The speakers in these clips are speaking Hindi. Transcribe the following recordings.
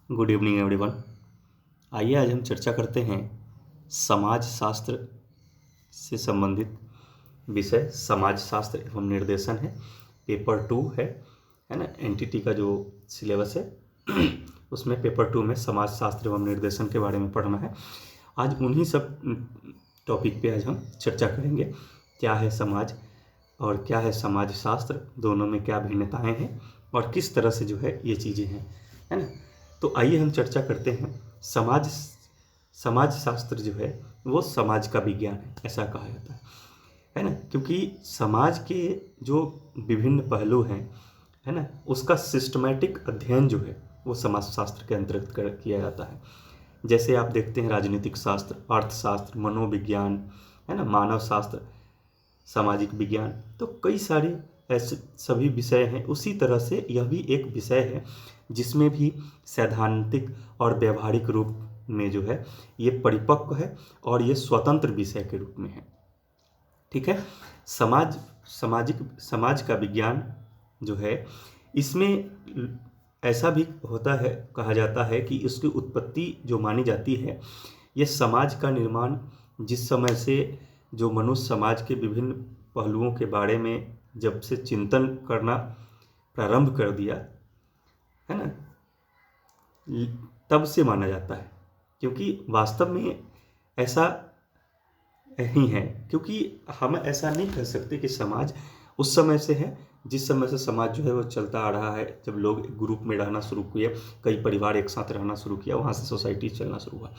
Good evening everyone. आइए आज हम चर्चा करते हैं समाज शास्त्र से संबंधित विषय। समाज शास्त्र एवं निर्देशन है, पेपर 2 है ना। एनटीटी का जो सिलेबस है उसमें पेपर 2 में समाज शास्त्र एवं निर्देशन के बारे में पढ़ना है। आज उन्हीं सब टॉपिक पे आज हम चर्चा करेंगे। क्या है समाज और क्या है समाज शास्त्र, दोनों में क्या भिन्नताएं हैं और किस तरह से जो है ये चीज़ें हैं, है ना। तो आइए हम चर्चा करते हैं। समाज शास्त्र जो है वो समाज का विज्ञान है, ऐसा कहा जाता है ना। क्योंकि समाज के जो विभिन्न पहलू हैं, है ना, उसका सिस्टमैटिक अध्ययन जो है वो समाज शास्त्र के अंतर्गत किया जाता है। जैसे आप देखते हैं राजनीतिक शास्त्र, अर्थशास्त्र, मनोविज्ञान, है ना, मानव शास्त्र, सामाजिक विज्ञान, तो कई सारे ऐसे सभी विषय हैं। उसी तरह से यह भी एक विषय है जिसमें भी सैद्धांतिक और व्यवहारिक रूप में जो है ये परिपक्व है और ये स्वतंत्र विषय के रूप में है। ठीक है। समाज का विज्ञान जो है, इसमें ऐसा भी होता है, कहा जाता है कि इसकी उत्पत्ति जो मानी जाती है, ये समाज का निर्माण जिस समय से जो मनुष्य समाज के विभिन्न पहलुओं के बारे में जब से चिंतन करना प्रारंभ कर दिया, है ना, तब से माना जाता है। क्योंकि वास्तव में ऐसा नहीं है, क्योंकि हम ऐसा नहीं कह सकते कि समाज उस समय से है जिस समय से समाज जो है वो चलता आ रहा है। जब लोग ग्रुप में रहना शुरू किए, कई परिवार एक साथ रहना शुरू किया, वहाँ से सोसाइटी चलना शुरू हुआ,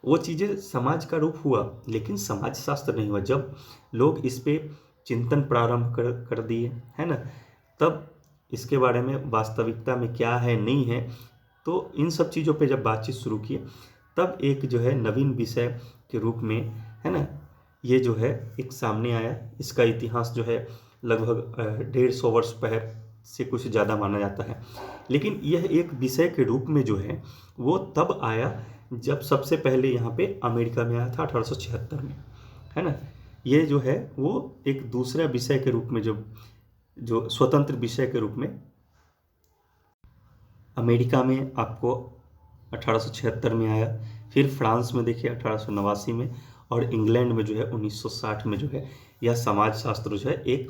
वो चीज़ें समाज का रूप हुआ, लेकिन समाज शास्त्र नहीं हुआ। जब लोग इस पे चिंतन प्रारंभ कर दिए, है ना, तब इसके बारे में वास्तविकता में क्या है नहीं है, तो इन सब चीज़ों पे जब बातचीत शुरू की, तब एक जो है नवीन विषय के रूप में, है ना, ये जो है एक सामने आया। इसका इतिहास जो है लगभग 150 वर्ष पहले से कुछ ज़्यादा माना जाता है, लेकिन यह एक विषय के रूप में जो है वो तब आया जब सबसे पहले यहाँ पे अमेरिका में आया था 1876 में, है ना। ये जो है वो एक दूसरा विषय के रूप में जो स्वतंत्र विषय के रूप में अमेरिका में आपको 1876 में आया। फिर फ्रांस में देखिए 1889 में, और इंग्लैंड में जो है 1960 में जो है यह समाज शास्त्र जो है एक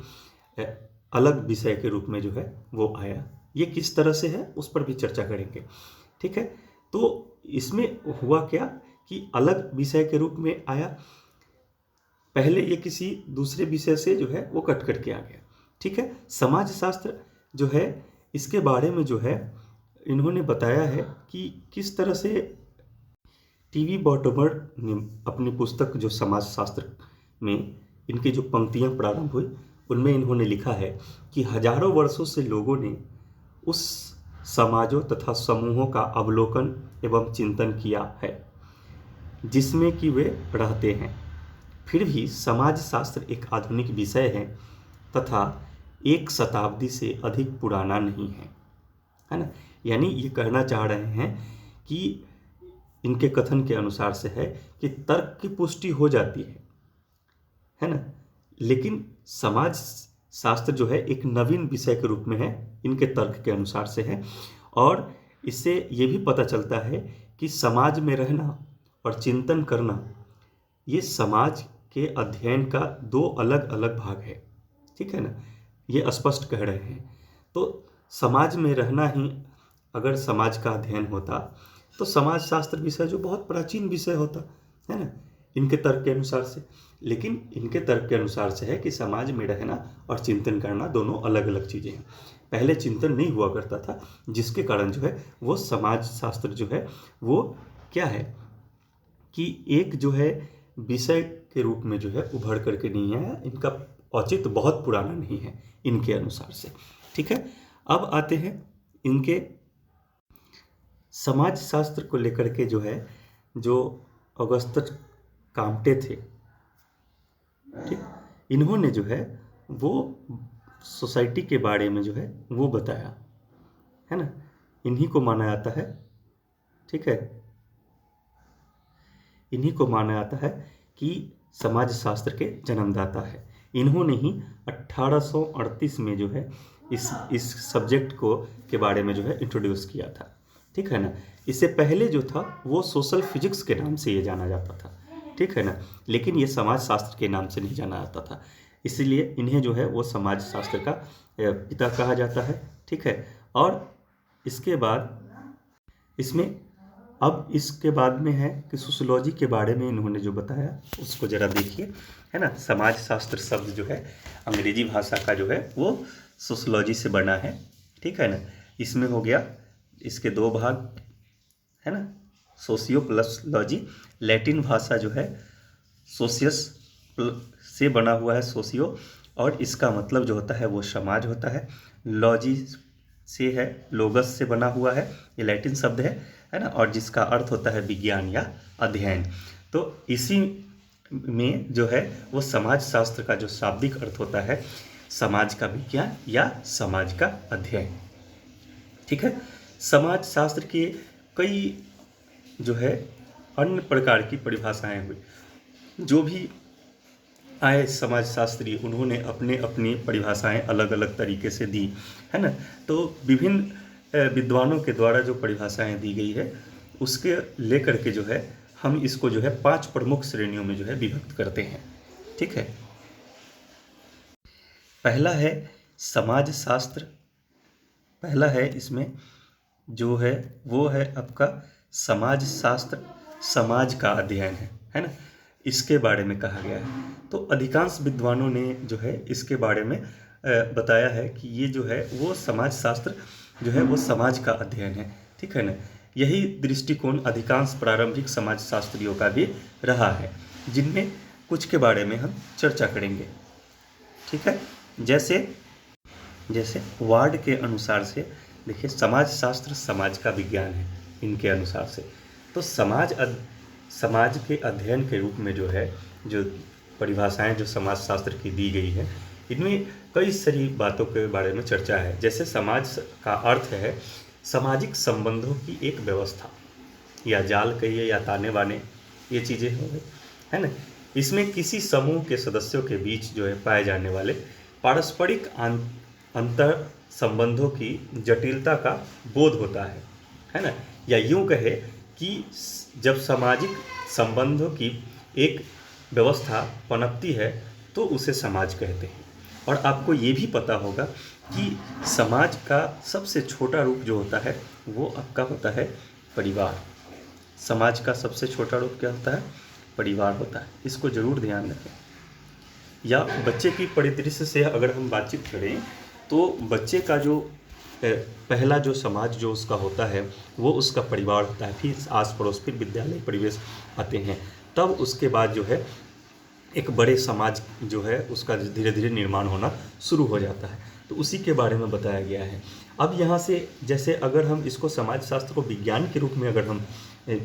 अलग विषय के रूप में जो है वो आया। ये किस तरह से है उस पर भी चर्चा करेंगे। ठीक है। तो इसमें हुआ क्या कि अलग विषय के रूप में आया, पहले ये किसी दूसरे विषय से जो है वो कट करके आ गया। ठीक है। समाज शास्त्र जो है इसके बारे में जो है इन्होंने बताया है कि किस तरह से टीवी बॉटोमर ने अपनी पुस्तक जो समाज शास्त्र में इनकी जो पंक्तियां प्रारंभ हुई, उनमें इन्होंने लिखा है कि हजारों वर्षों से लोगों ने उस समाजों तथा समूहों का अवलोकन एवं चिंतन किया है जिसमें कि वे रहते हैं। फिर भी समाज शास्त्र एक आधुनिक विषय है तथा 1 शताब्दी से अधिक पुराना नहीं है ना। यानी ये कहना चाह रहे हैं कि इनके कथन के अनुसार से है कि तर्क की पुष्टि हो जाती है ना, लेकिन समाज शास्त्र जो है एक नवीन विषय के रूप में है, इनके तर्क के अनुसार से है। और इससे ये भी पता चलता है कि समाज में रहना और चिंतन करना ये समाज के अध्ययन का 2 अलग अलग भाग है। ठीक है ना, ये स्पष्ट कह रहे हैं। तो समाज में रहना ही अगर समाज का अध्ययन होता तो समाज शास्त्र विषय जो बहुत प्राचीन विषय होता, है ना, इनके तर्क के अनुसार से। लेकिन इनके तर्क के अनुसार से है कि समाज में रहना और चिंतन करना दोनों अलग अलग चीज़ें हैं। पहले चिंतन नहीं हुआ करता था, जिसके कारण जो है वो समाज शास्त्र जो है वो क्या है कि एक जो है विषय के रूप में जो है उभर करके नहीं आया, इनका औचित्य बहुत पुराना नहीं है इनके अनुसार से। ठीक है। अब आते हैं इनके समाज शास्त्र को लेकर के जो है जो ऑगस्टस काम्टे थे, ठीक, इन्होंने जो है वो सोसाइटी के बारे में जो है वो बताया, है ना। इन्हीं को माना जाता है, ठीक है, इन्हीं को माना जाता है कि समाज शास्त्र के जन्मदाता है। इन्होंने ही 1838 में जो है इस सब्जेक्ट को के बारे में जो है इंट्रोड्यूस किया था। ठीक है ना। इससे पहले जो था वो सोशल फिजिक्स के नाम से ये जाना जाता था, ठीक है ना, लेकिन ये समाज शास्त्र के नाम से नहीं जाना जाता था, इसीलिए इन्हें जो है वो समाज शास्त्र का पिता कहा जाता है, ठीक है। और इसके बाद इसमें अब इसके बाद में है कि सोशियोलॉजी के बारे में इन्होंने जो बताया उसको ज़रा देखिए, है ना। समाज शास्त्र शब्द जो है अंग्रेजी भाषा का जो है वो सोशियोलॉजी से बना है, ठीक है ना। इसमें हो गया इसके दो भाग, है ना, सोशियो प्लस लॉजी। लैटिन भाषा जो है सोशियस से बना हुआ है, सोशियो, और इसका मतलब जो होता है वो समाज होता है। लॉजी से है, लोगस से बना हुआ है, ये लैटिन शब्द है ना, और जिसका अर्थ होता है विज्ञान या अध्ययन। तो इसी में जो है वो समाज शास्त्र का जो शाब्दिक अर्थ होता है समाज का विज्ञान या समाज का अध्ययन, ठीक है। समाज शास्त्र के कई जो है अन्य प्रकार की परिभाषाएं हुई, जो भी आए समाज शास्त्री उन्होंने अपने अपनी परिभाषाएं अलग अलग तरीके से दी, है ना। तो विभिन्न विद्वानों के द्वारा जो परिभाषाएं दी गई है उसके लेकर के जो है हम इसको जो है 5 प्रमुख श्रेणियों में जो है विभक्त करते हैं, ठीक है। पहला है समाज शास्त्र, पहला है इसमें जो है वो है आपका समाज शास्त्र, समाज का अध्ययन है ना, इसके बारे में कहा गया है। तो अधिकांश विद्वानों ने जो है इसके बारे में बताया है कि ये जो है वो समाज शास्त्र जो है वो समाज का अध्ययन है, ठीक है ना। यही दृष्टिकोण अधिकांश प्रारंभिक समाज शास्त्रियों का भी रहा है, जिनमें कुछ के बारे में हम चर्चा करेंगे, ठीक है। जैसे वार्ड के अनुसार से देखिए समाज शास्त्र समाज का विज्ञान है इनके अनुसार से। तो समाज के अध्ययन के रूप में जो है जो परिभाषाएं जो समाज शास्त्र की दी गई है इनमें कई सारी बातों के बारे में चर्चा है। जैसे समाज का अर्थ है सामाजिक संबंधों की एक व्यवस्था, या जाल कहिए या ताने बाने, ये चीज़ें हो गई, है ना। इसमें किसी समूह के सदस्यों के बीच जो है पाए जाने वाले पारस्परिक अंतर संबंधों की जटिलता का बोध होता है ना। या यूं कहे कि जब सामाजिक संबंधों की एक व्यवस्था पनपती है तो उसे समाज कहते हैं। और आपको ये भी पता होगा कि समाज का सबसे छोटा रूप जो होता है वो आपका होता है परिवार। समाज का सबसे छोटा रूप क्या होता है? परिवार होता है, इसको ज़रूर ध्यान रखें। या बच्चे की परिदृश्य से अगर हम बातचीत करें तो बच्चे का जो पहला जो समाज जो उसका होता है वो उसका परिवार होता है, फिर आस पड़ोस, फिर विद्यालय परिवेश आते हैं, तब उसके बाद जो है एक बड़े समाज जो है उसका धीरे धीरे निर्माण होना शुरू हो जाता है। तो उसी के बारे में बताया गया है। अब यहाँ से जैसे अगर हम इसको समाज शास्त्र को विज्ञान के रूप में अगर हम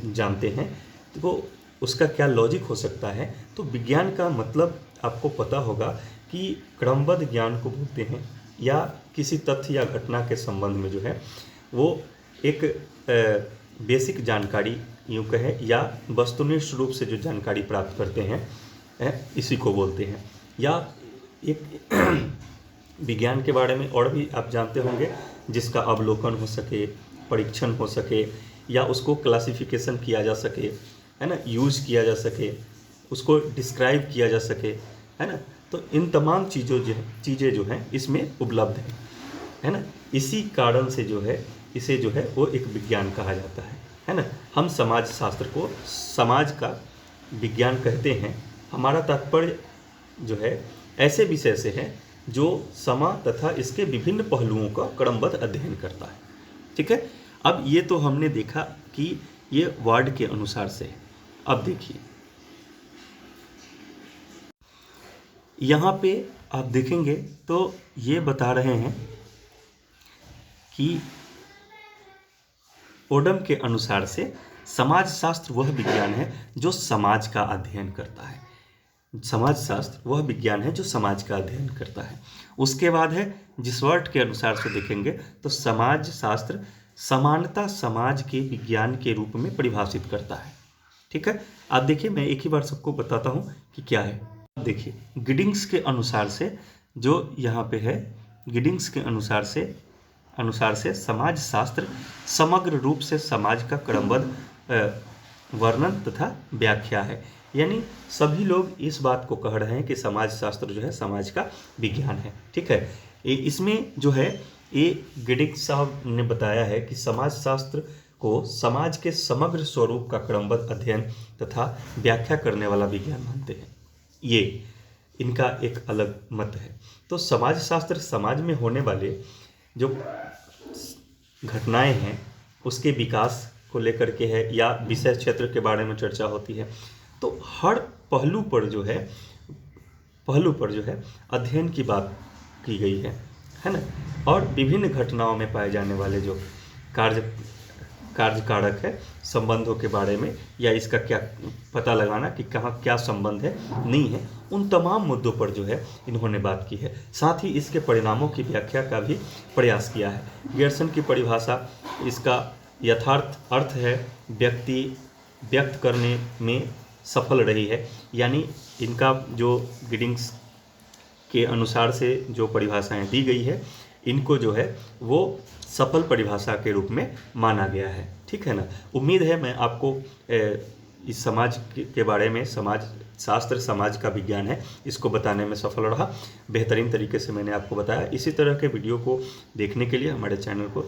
जानते हैं तो उसका क्या लॉजिक हो सकता है। तो विज्ञान का मतलब आपको पता होगा कि क्रमबद्ध ज्ञान को बोलते हैं, या किसी तथ्य या घटना के संबंध में जो है वो एक बेसिक जानकारी यूँ कहे या वस्तुनिष्ठ रूप से जो जानकारी प्राप्त करते हैं इसी को बोलते हैं। या एक विज्ञान के बारे में और भी आप जानते होंगे जिसका अवलोकन हो सके, परीक्षण हो सके, या उसको क्लासिफिकेशन किया जा सके, है ना, यूज किया जा सके, उसको डिस्क्राइब किया जा सके, है ना। तो इन तमाम चीज़ें जो हैं इसमें उपलब्ध है ना। इसी कारण से जो है इसे जो है वो एक विज्ञान कहा जाता है ना। हम समाज शास्त्र को समाज का विज्ञान कहते हैं। हमारा तात्पर्य जो है ऐसे विषय से है जो समाज तथा इसके विभिन्न पहलुओं का क्रमबद्ध अध्ययन करता है, ठीक है। अब ये तो हमने देखा कि ये वार्ड के अनुसार से है। अब देखिए यहाँ पे आप देखेंगे तो ये बता रहे हैं कि ओडम के अनुसार से समाज शास्त्र वह विज्ञान है जो समाज का अध्ययन करता है। समाज शास्त्र वह विज्ञान है जो समाज का अध्ययन करता है। उसके बाद है जिसवर्ट के अनुसार से देखेंगे तो समाज शास्त्र समानता समाज के विज्ञान के रूप में परिभाषित करता है, ठीक है। आप देखिए मैं एक ही बार सबको बताता हूँ कि क्या है। देखिए गिडिंग्स के अनुसार से जो यहाँ पे है, गिडिंग्स के अनुसार से अनुसार से समाज शास्त्र समग्र रूप से समाज का क्रमबद्ध वर्णन तथा व्याख्या है। यानी सभी लोग इस बात को कह रहे हैं कि समाज शास्त्र जो है समाज का विज्ञान है। ठीक है, इसमें जो है ये गिडिक साहब ने बताया है कि समाज शास्त्र को समाज के समग्र स्वरूप का क्रमबद्ध अध्ययन तथा व्याख्या करने वाला विज्ञान मानते हैं। ये इनका एक अलग मत है। तो समाज शास्त्र समाज में होने वाले जो घटनाएं हैं उसके विकास को लेकर के है, या विषय क्षेत्र के बारे में चर्चा होती है। तो हर पहलू पर जो है अध्ययन की बात की गई है ना। और विभिन्न घटनाओं में पाए जाने वाले जो कार्यकारक है, संबंधों के बारे में, या इसका क्या पता लगाना कि कहाँ क्या संबंध है नहीं है, उन तमाम मुद्दों पर जो है इन्होंने बात की है। साथ ही इसके परिणामों की व्याख्या का भी प्रयास किया है। गियर्सन की परिभाषा इसका यथार्थ अर्थ है व्यक्ति व्यक्त करने में सफल रही है। यानी इनका जो गिडिंग्स के अनुसार से जो परिभाषाएं दी गई है, इनको जो है वो सफल परिभाषा के रूप में माना गया है। ठीक है ना। उम्मीद है मैं आपको इस समाज के बारे में, समाज शास्त्र समाज का विज्ञान है, इसको बताने में सफल रहा। बेहतरीन तरीके से मैंने आपको बताया। इसी तरह के वीडियो को देखने के लिए हमारे चैनल को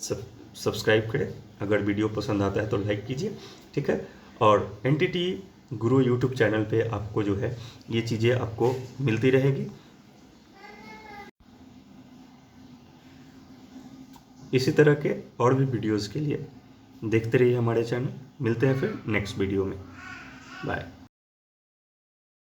सब्सक्राइब करें। अगर वीडियो पसंद आता है तो लाइक कीजिए। ठीक है। और एनटीटी गुरु यूट्यूब चैनल पे आपको जो है ये चीज़ें आपको मिलती रहेगी। इसी तरह के और भी वीडियोज़ के लिए देखते रहिए हमारे चैनल। मिलते हैं फिर नेक्स्ट वीडियो में। बाय।